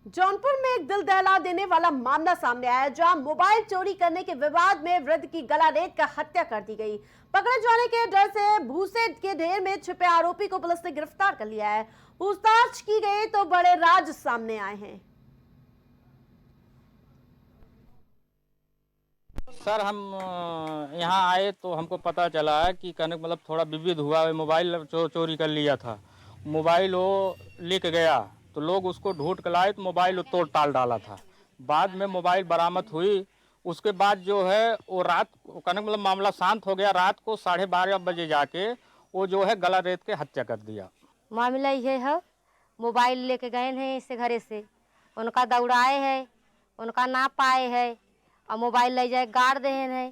जौनपुर में एक दिल दहला देने वाला मामला सामने आया है, जहां मोबाइल चोरी करने के विवाद में वृद्ध की गला रेत कर हत्या कर दी गई। पकड़े जाने के डर से भूसे के ढेर में छिपे आरोपी को पुलिस ने गिरफ्तार कर लिया है। पूछताछ की गई तो बड़े राज सामने आए हैं। सर हम यहाँ आए तो हमको पता चला है कि कहने मतलब थोड़ा विविध हुआ है। मोबाइल चोरी कर लिया था। मोबाइल वो लेके गया तो लोग उसको ढूंढ कर लाए तो मोबाइल तोड़ ताल डाला था। बाद में मोबाइल बरामद हुई। उसके बाद जो है वो रात कहने मतलब मामला शांत हो गया। रात को 12:30 बजे जाके वो जो है गला रेत के हत्या कर दिया। मामला ये है, मोबाइल लेके गए हैं इसे घरे से, उनका दौड़ाए है, उनका ना पाए है और मोबाइल ले जाए गाड़ दे है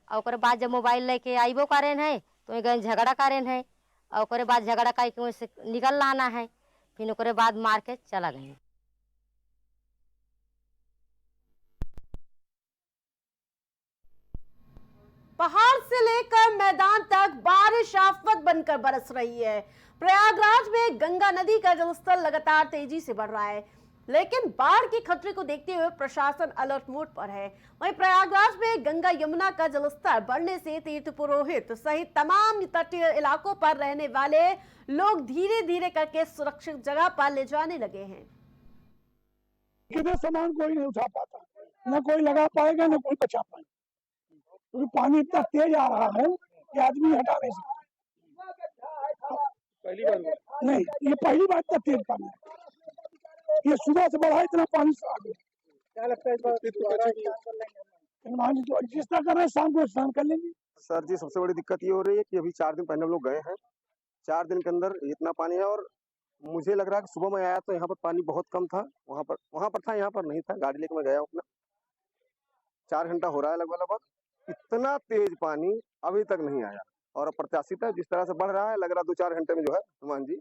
और ओकरे बाद जब मोबाइल लेके आइबो करें है तो गए झगड़ा करें है और ओकरे बाद झगड़ा करके उनसे निकल लाना है, फिर ओकरे बाद मार के चला गए। पहाड़ से लेकर मैदान तक बारिश आफत बनकर बरस रही है। प्रयागराज में गंगा नदी का जलस्तर लगातार तेजी से बढ़ रहा है, लेकिन बाढ़ के खतरे को देखते हुए प्रशासन अलर्ट मोड पर है। वहीं प्रयागराज में गंगा यमुना का जलस्तर बढ़ने से तीर्थ पुरोहित सहित तमाम तटीय इलाकों पर रहने वाले लोग धीरे धीरे करके सुरक्षित जगह पर ले जाने लगे हैं। किधर सामान कोई नहीं उठा पाता, न कोई लगा पाएगा न कोई बचा पाएगा, क्योंकि पानी इतना तेज आ रहा है कि आदमी हटा नहीं सकता। पहली बार नहीं, ये पहली बार इतना तेज पानी है। ये सुबह से बढ़ा इतना पानी से आ गया। क्या लगता है हनुमान जी तो जिस तरह कर रहे हैं शाम को स्नान कर लेंगे। सर जी, सबसे बड़ी दिक्कत ये हो रही है कि अभी 4 दिन पहले हम लोग गए हैं। 4 दिन के अंदर इतना पानी है और मुझे लग रहा है कि सुबह मैं आया तो यहाँ पर पानी बहुत कम था। वहाँ पर था, यहाँ पर नहीं था। गाड़ी लेकर मैं गया अपना, 4 घंटा हो रहा है लगभग। इतना तेज पानी अभी तक नहीं आया और अप्रत्याशित है। जिस तरह से बढ़ रहा है, लग रहा है 2-4 घंटे में जो है हनुमान जी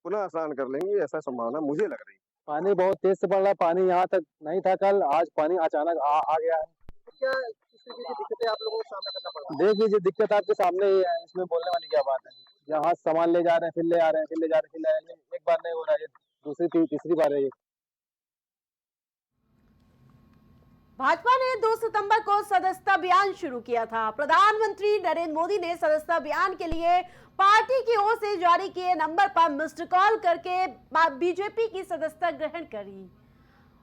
पुनः स्नान कर लेंगे, ऐसा संभावना मुझे लग रही है। पानी बहुत तेज से बढ़ रहा है। पानी यहाँ तक नहीं था कल, आज पानी अचानक आ गया है। क्या किस तरीके की दिक्कतें आप लोगों को सामना करना पड़ रहा है? देख लीजिए, दिक्कत आपके सामने ही है, इसमें बोलने वाली क्या बात है। यहाँ सामान ले जा रहे हैं, फिर ले आ रहे हैं, फिर ले जा रहे हैं, फिर ले आ रहे हैं। एक बार नहीं हो रहा है, दूसरी तीसरी बार है ये। भाजपा ने 2 सितंबर को सदस्यता अभियान शुरू किया था। प्रधानमंत्री नरेंद्र मोदी ने सदस्यता अभियान के लिए पार्टी की ओर से जारी किए नंबर पर मिस्ड कॉल करके बीजेपी की सदस्यता ग्रहण करी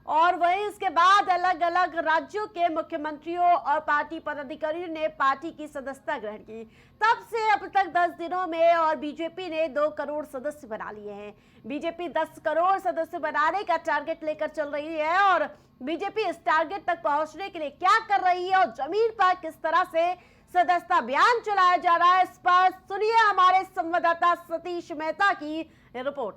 और वहीं इसके बाद अलग अलग राज्यों के मुख्यमंत्रियों और पार्टी पदाधिकारियों ने पार्टी की सदस्यता ग्रहण की। तब से अब तक 10 दिनों में और बीजेपी ने 2 करोड़ सदस्य बना लिए हैं। बीजेपी 10 करोड़ सदस्य बनाने का टारगेट लेकर चल रही है और बीजेपी इस टारगेट तक पहुंचने के लिए क्या कर रही है और जमीन पर किस तरह से सदस्यता अभियान चलाया जा रहा है, इस पर सुनिए हमारे संवाददाता सतीश मेहता की रिपोर्ट।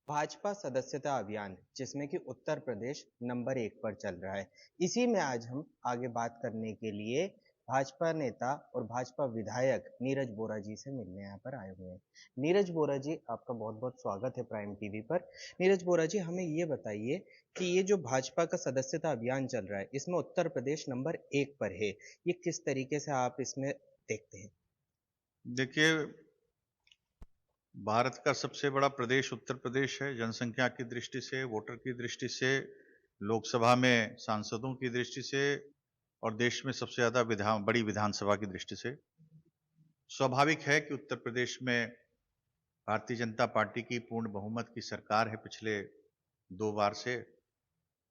भाजपा सदस्यता अभियान, जिसमें कि उत्तर प्रदेश नंबर 1 पर चल रहा है, इसी में आज हम आगे बात करने के लिए भाजपा नेता और भाजपा विधायक नीरज बोरा जी से मिलने यहाँ पर आए हुए हैं। नीरज बोरा जी, आपका बहुत बहुत स्वागत है प्राइम टीवी पर। नीरज बोरा जी, हमें ये बताइए कि ये जो भाजपा का सदस्यता अभियान चल रहा है, इसमें उत्तर प्रदेश नंबर 1 पर है, ये किस तरीके से आप इसमें देखते हैं? देखिए, भारत का सबसे बड़ा प्रदेश उत्तर प्रदेश है। जनसंख्या की दृष्टि से, वोटर की दृष्टि से, लोकसभा में सांसदों की दृष्टि से और देश में सबसे ज़्यादा बड़ी विधानसभा की दृष्टि से स्वाभाविक है कि उत्तर प्रदेश में भारतीय जनता पार्टी की पूर्ण बहुमत की सरकार है पिछले 2 बार से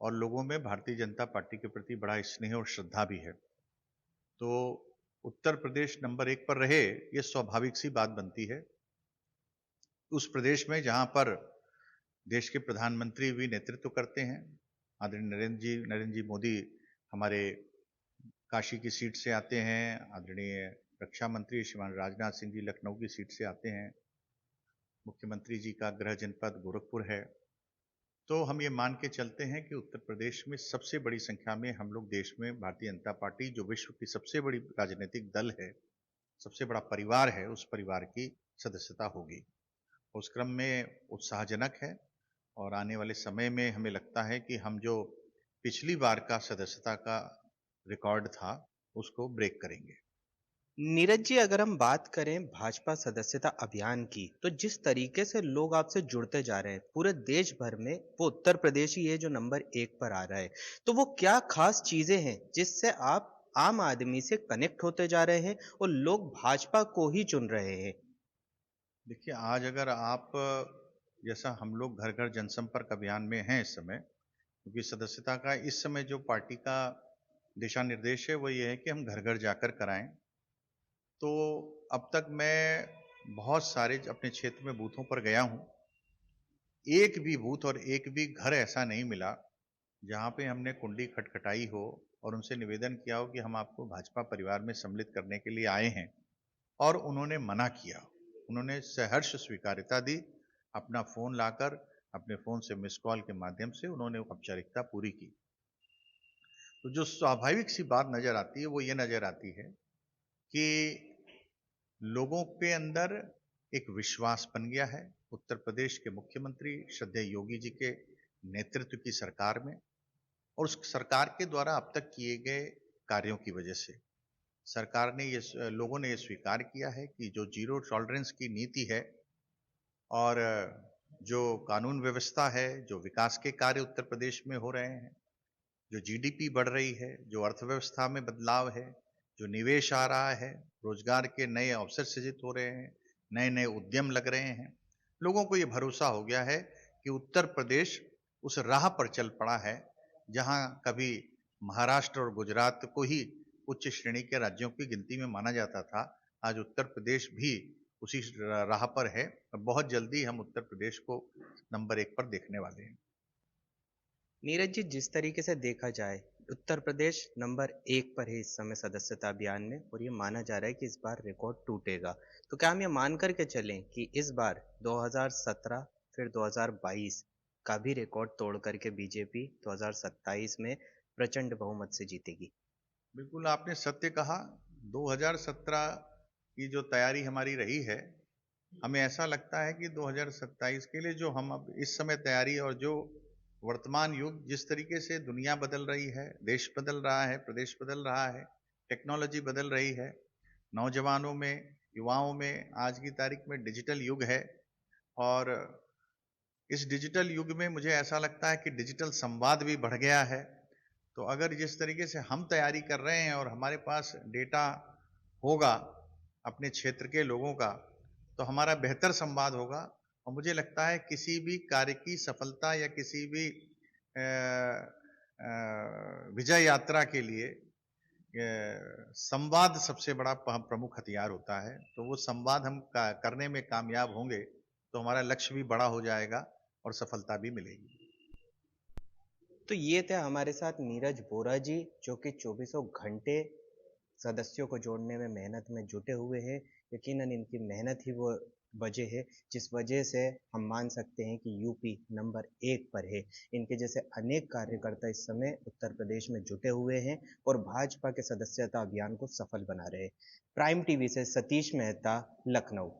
और लोगों में भारतीय जनता पार्टी के प्रति बड़ा स्नेह और श्रद्धा भी है। तो उत्तर प्रदेश नंबर 1 पर रहे, ये स्वाभाविक सी बात बनती है। उस प्रदेश में जहां पर देश के प्रधानमंत्री भी नेतृत्व करते हैं, आदरणीय नरेंद्र जी मोदी हमारे काशी की सीट से आते हैं, आदरणीय रक्षा मंत्री श्रीमान राजनाथ सिंह जी लखनऊ की सीट से आते हैं, मुख्यमंत्री जी का गृह जनपद गोरखपुर है। तो हम ये मान के चलते हैं कि उत्तर प्रदेश में सबसे बड़ी संख्या में हम लोग देश में भारतीय जनता पार्टी, जो विश्व की सबसे बड़ी राजनीतिक दल है, सबसे बड़ा परिवार है, उस परिवार की सदस्यता होगी। उस क्रम में उत्साहजनक है और आने वाले समय में हमें लगता है कि हम जो पिछली बार का सदस्यता का रिकॉर्ड था, उसको ब्रेक करेंगे। नीरज जी, अगर हम बात करें भाजपा सदस्यता अभियान की, तो जिस तरीके से लोग आपसे जुड़ते जा रहे हैं पूरे देश भर में, वो उत्तर प्रदेश ही है जो नंबर 1 पर आ रहा है। तो वो क्या खास चीजें हैं जिससे आप आम आदमी से कनेक्ट होते जा रहे हैं और लोग भाजपा को ही चुन रहे हैं? देखिए, आज अगर आप जैसा हम लोग घर घर जनसंपर्क अभियान में हैं इस समय, क्योंकि सदस्यता का इस समय जो पार्टी का दिशा निर्देश है वो ये है कि हम घर घर जाकर कराएं। तो अब तक मैं बहुत सारे अपने क्षेत्र में बूथों पर गया हूं, एक भी बूथ और एक भी घर ऐसा नहीं मिला जहां पे हमने कुंडी खटखटाई हो और उनसे निवेदन किया हो कि हम आपको भाजपा परिवार में सम्मिलित करने के लिए आए हैं और उन्होंने मना किया। उन्होंने सहर्ष स्वीकार्यता दी, अपना फोन लाकर अपने फोन से मिस कॉल के माध्यम से उन्होंने औपचारिकता पूरी की। तो जो स्वाभाविक सी बात नजर आती है वो ये नजर आती है कि लोगों के अंदर एक विश्वास बन गया है उत्तर प्रदेश के मुख्यमंत्री श्रद्धेय योगी जी के नेतृत्व की सरकार में, और उस सरकार के द्वारा अब तक किए गए कार्यों की वजह से सरकार ने लोगों ने ये स्वीकार किया है कि जो जीरो टॉलरेंस की नीति है और जो कानून व्यवस्था है, जो विकास के कार्य उत्तर प्रदेश में हो रहे हैं, जो जीडीपी बढ़ रही है, जो अर्थव्यवस्था में बदलाव है, जो निवेश आ रहा है, रोजगार के नए अवसर सृजित हो रहे हैं, नए नए उद्यम लग रहे हैं, लोगों को ये भरोसा हो गया है कि उत्तर प्रदेश उस राह पर चल पड़ा है जहां कभी महाराष्ट्र और गुजरात को ही उच्च श्रेणी के राज्यों की गिनती में माना जाता था। आज उत्तर प्रदेश भी उसी राह पर है और बहुत जल्दी हम उत्तर प्रदेश को नंबर 1 पर देखने वाले हैं। नीरज जी, जिस तरीके से देखा जाए उत्तर प्रदेश नंबर 1 पर है इस समय सदस्यता अभियान में, और ये माना जा रहा है कि इस बार रिकॉर्ड टूटेगा। तो क्या हम ये मान करके चलें कि इस बार 2017 फिर 2022 का भी रिकॉर्ड तोड़ करके बीजेपी 2027 में प्रचंड बहुमत से जीतेगी? बिल्कुल आपने सत्य कहा। 2017 की जो तैयारी हमारी रही है, हमें ऐसा लगता है कि 2027 के लिए जो हम अब इस समय तैयारी और जो वर्तमान युग जिस तरीके से दुनिया बदल रही है, देश बदल रहा है, प्रदेश बदल रहा है, टेक्नोलॉजी बदल रही है, नौजवानों में, युवाओं में आज की तारीख में डिजिटल युग है और इस डिजिटल युग में मुझे ऐसा लगता है कि डिजिटल संवाद भी बढ़ गया है। तो अगर जिस तरीके से हम तैयारी कर रहे हैं और हमारे पास डेटा होगा अपने क्षेत्र के लोगों का, तो हमारा बेहतर संवाद होगा और मुझे लगता है किसी भी कार्य की सफलता या किसी भी विजय यात्रा के लिए संवाद सबसे बड़ा प्रमुख हथियार होता है। तो वो संवाद हम करने में कामयाब होंगे तो हमारा लक्ष्य भी बड़ा हो जाएगा और सफलता भी मिलेगी। तो ये थे हमारे साथ नीरज बोरा जी, जो कि 24 घंटे सदस्यों को जोड़ने में मेहनत में जुटे हुए हैं। यकीनन इनकी मेहनत ही वो वजह है जिस वजह से हम मान सकते हैं कि यूपी नंबर 1 पर है। इनके जैसे अनेक कार्यकर्ता इस समय उत्तर प्रदेश में जुटे हुए हैं और भाजपा के सदस्यता अभियान को सफल बना रहे हैं। प्राइम टीवी से सतीश मेहता, लखनऊ।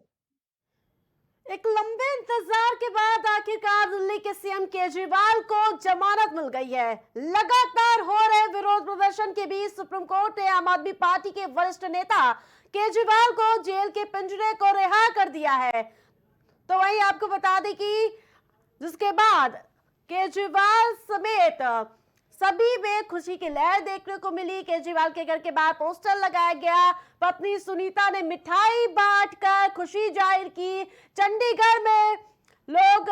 एक लंबे इंतजार के बाद आखिरकार दिल्ली के सीएम केजरीवाल को जमानत मिल गई है। लगातार हो रहे विरोध प्रदर्शन के बीच सुप्रीम कोर्ट ने आम आदमी पार्टी के वरिष्ठ नेता केजरीवाल को जेल के पिंजरे को रिहा कर दिया है। तो वहीं आपको बता दें कि जिसके बाद केजरीवाल समेत सभी में खुशी की लहर देखने को मिली। केजरीवाल के घर के बाहर पोस्टर लगाया गया, पत्नी सुनीता ने मिठाई बांटकर खुशी जाहिर की। चंडीगढ़ में लोग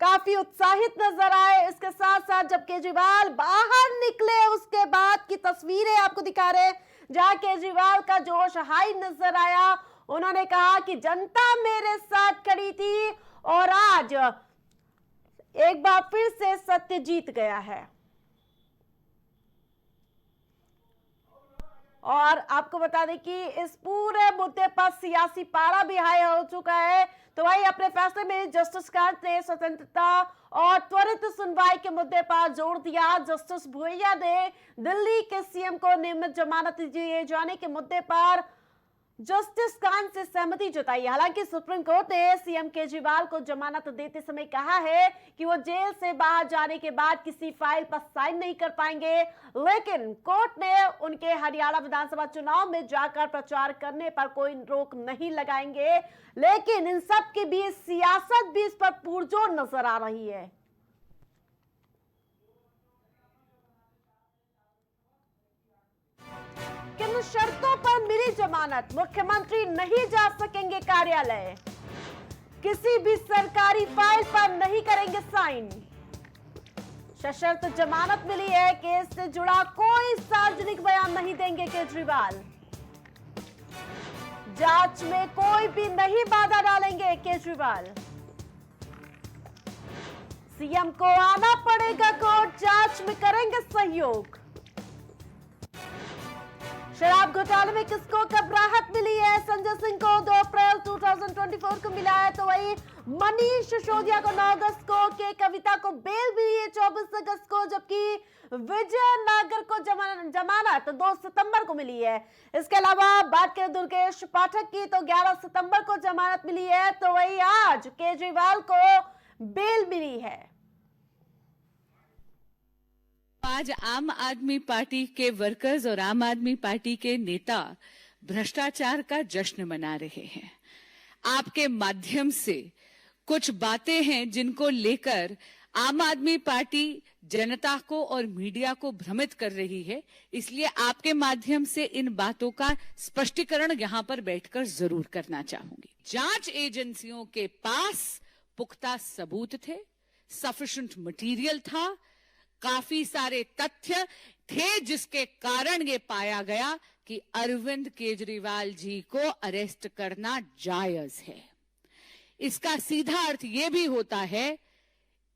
काफी उत्साहित नजर आए। इसके साथ साथ जब केजरीवाल बाहर निकले उसके बाद की तस्वीरें आपको दिखा रहे, जहां केजरीवाल का जोश हाई नजर आया। उन्होंने कहा कि जनता मेरे साथ खड़ी थी और आज एक बार फिर से सत्य जीत गया है। और आपको बता दें कि इस पूरे मुद्दे पर सियासी पारा भी हाई हो चुका है। तो वही अपने फैसले में जस्टिस कांत ने स्वतंत्रता और त्वरित सुनवाई के मुद्दे पर जोर दिया। जस्टिस भुइया ने दिल्ली के सीएम को नियमित जमानत दिए जाने के मुद्दे पर जस्टिस खान से सहमति जताई। हालांकि सुप्रीम कोर्ट ने सीएम केजरीवाल को जमानत देते समय कहा है कि वो जेल से बाहर जाने के बाद किसी फाइल पर साइन नहीं कर पाएंगे, लेकिन कोर्ट ने उनके हरियाणा विधानसभा चुनाव में जाकर प्रचार करने पर कोई रोक नहीं लगाएंगे। लेकिन इन सब के बीच सियासत भी इस पर पुरजोर नजर आ रही है। किन शर्तों पर मिली जमानत? मुख्यमंत्री नहीं जा सकेंगे कार्यालय, किसी भी सरकारी फाइल पर नहीं करेंगे साइन। सशर्त जमानत मिली है, केस से जुड़ा कोई सार्वजनिक बयान नहीं देंगे केजरीवाल। जांच में कोई भी नहीं बाधा डालेंगे केजरीवाल। सीएम को आना पड़ेगा कोर्ट, जांच में करेंगे सहयोग। शराब घोटाले में किसको कब राहत मिली है? संजय सिंह को 2 अप्रैल 2024 को मिला है, तो वही मनीष सिसोदिया को 9 अगस्त को, के कविता को बेल मिली है 24 अगस्त को, जबकि विजय नागर को जमानत 2 सितंबर को मिली है। इसके अलावा बात करें दुर्गेश पाठक की तो 11 सितंबर को जमानत मिली है, तो वही आज केजरीवाल को बेल मिली है। आज आम आदमी पार्टी के वर्कर्स और आम आदमी पार्टी के नेता भ्रष्टाचार का जश्न मना रहे हैं। आपके माध्यम से कुछ बातें हैं जिनको लेकर आम आदमी पार्टी जनता को और मीडिया को भ्रमित कर रही है, इसलिए आपके माध्यम से इन बातों का स्पष्टीकरण यहां पर बैठकर जरूर करना चाहूंगी। जांच एजेंसियों के पास पुख्ता सबूत थे, सफिशिएंट मटेरियल था, काफी सारे तथ्य थे, जिसके कारण ये पाया गया कि अरविंद केजरीवाल जी को अरेस्ट करना जायज है। इसका सीधा अर्थ यह भी होता है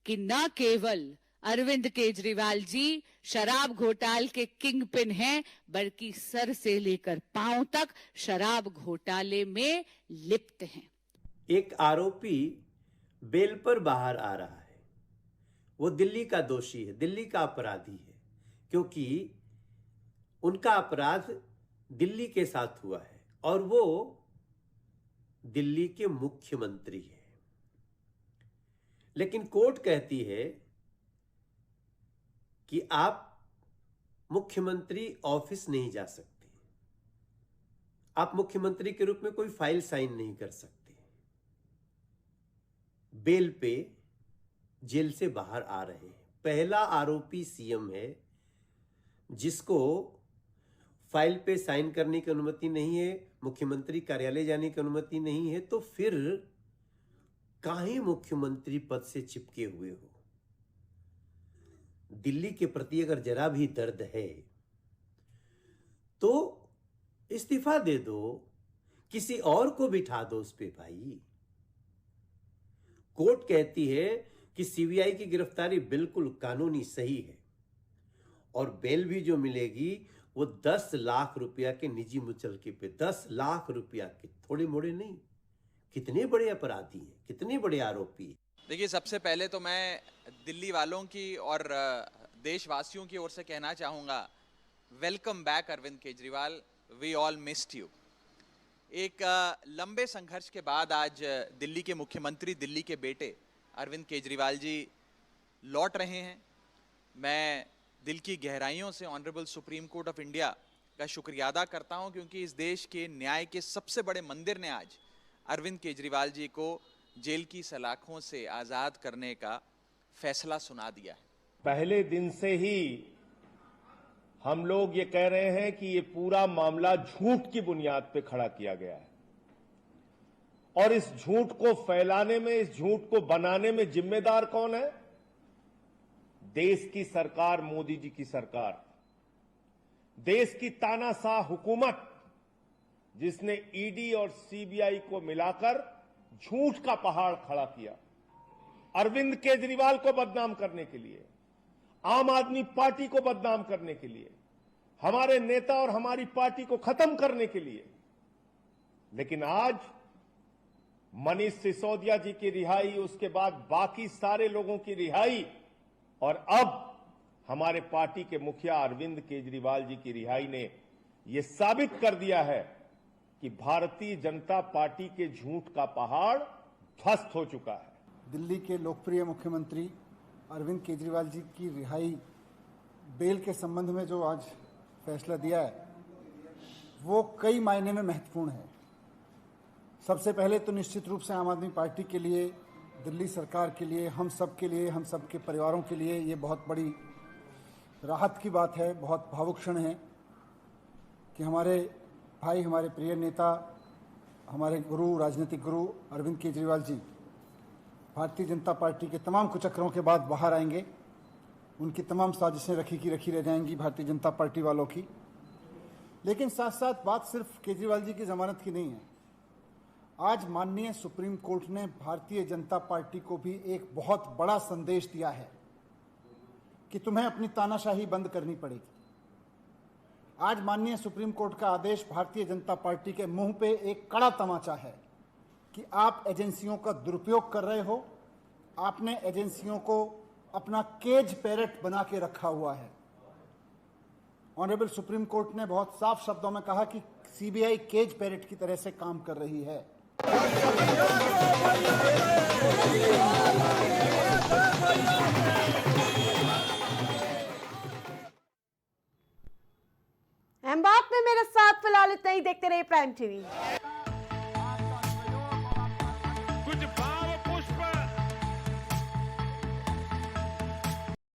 कि न केवल अरविंद केजरीवाल जी शराब घोटाले के किंग पिन हैं, बल्कि सर से लेकर पांव तक शराब घोटाले में लिप्त हैं। एक आरोपी बेल पर बाहर आ रहा है, वो दिल्ली का दोषी है, दिल्ली का अपराधी है, क्योंकि उनका अपराध दिल्ली के साथ हुआ है और वो दिल्ली के मुख्यमंत्री हैं। लेकिन कोर्ट कहती है कि आप मुख्यमंत्री ऑफिस नहीं जा सकते, आप मुख्यमंत्री के रूप में कोई फाइल साइन नहीं कर सकते। बेल पे जेल से बाहर आ रहे हैं। पहला आरोपी सीएम है जिसको फाइल पे साइन करने की अनुमति नहीं है, मुख्यमंत्री कार्यालय जाने की अनुमति नहीं है, तो फिर काहे मुख्यमंत्री पद से चिपके हुए हो? दिल्ली के प्रति अगर जरा भी दर्द है तो इस्तीफा दे दो, किसी और को बिठा दो उस पे भाई। कोर्ट कहती है कि सीबीआई की गिरफ्तारी बिल्कुल कानूनी सही है और बेल भी जो मिलेगी वो 10 लाख रुपया के निजी मुचलके पे, 10 लाख रुपया के, थोड़े मोड़े नहीं। कितने बड़े अपराधी हैं, कितने बड़े आरोपी हैं। देखिए, सबसे पहले तो मैं दिल्ली वालों की और देशवासियों की ओर से कहना चाहूँगा, welcome back Arvind Kejriwal, we all missed you. एक लंबे संघर्ष के बाद आज दिल्ली के मुख्यमंत्री, दिल्ली के बेटे अरविंद केजरीवाल जी लौट रहे हैं। मैं दिल की गहराइयों से honourable supreme court of India का शुक्रिया अदा करता हूं, क्योंकि इस देश के न्याय के सबसे बड़े मंदिर ने आज अरविंद केजरीवाल जी को जेल की सलाखों से आज़ाद करने का फैसला सुना दिया है। पहले दिन से ही हम लोग ये कह रहे हैं कि ये पूरा मामला झूठ की बुनियाद पे खड़ा किया गया है और इस झूठ को फैलाने में, इस झूठ को बनाने में जिम्मेदार कौन है? देश की सरकार, मोदी जी की सरकार, देश की तानाशाह हुकूमत, जिसने ईडी और सीबीआई को मिलाकर झूठ का पहाड़ खड़ा किया अरविंद केजरीवाल को बदनाम करने के लिए, आम आदमी पार्टी को बदनाम करने के लिए, हमारे नेता और हमारी पार्टी को खत्म करने के लिए। लेकिन आज मनीष सिसोदिया जी की रिहाई, उसके बाद बाकी सारे लोगों की रिहाई और अब हमारे पार्टी के मुखिया अरविंद केजरीवाल जी की रिहाई ने यह साबित कर दिया है कि भारतीय जनता पार्टी के झूठ का पहाड़ ध्वस्त हो चुका है। दिल्ली के लोकप्रिय मुख्यमंत्री अरविंद केजरीवाल जी की रिहाई बेल के संबंध में जो आज फैसला दिया है वो कई मायने में महत्वपूर्ण है। सबसे पहले तो निश्चित रूप से आम आदमी पार्टी के लिए, दिल्ली सरकार के लिए, हम सब के लिए, हम सब के परिवारों के लिए ये बहुत बड़ी राहत की बात है, बहुत भावुक क्षण है कि हमारे भाई, हमारे प्रिय नेता, हमारे गुरु, राजनीतिक गुरु अरविंद केजरीवाल जी भारतीय जनता पार्टी के तमाम कुचक्रों के बाद बाहर आएंगे। उनकी तमाम साजिशें रखी की रखी रह जाएंगी भारतीय जनता पार्टी वालों की। लेकिन साथ साथ बात सिर्फ केजरीवाल जी की जमानत की नहीं है। आज माननीय सुप्रीम कोर्ट ने भारतीय जनता पार्टी को भी एक बहुत बड़ा संदेश दिया है कि तुम्हें अपनी तानाशाही बंद करनी पड़ेगी। आज माननीय सुप्रीम कोर्ट का आदेश भारतीय जनता पार्टी के मुंह पे एक कड़ा तमाचा है कि आप एजेंसियों का दुरुपयोग कर रहे हो। आपने एजेंसियों को अपना केज पैरेट बना के रखा हुआ है। ऑनरेबल सुप्रीम कोर्ट ने बहुत साफ शब्दों में कहा कि सीबीआई केज पैरेट की तरह से काम कर रही है। अहम बात में मेरे साथ फिलहाल इतना ही। देखते रहिए प्राइम टीवी।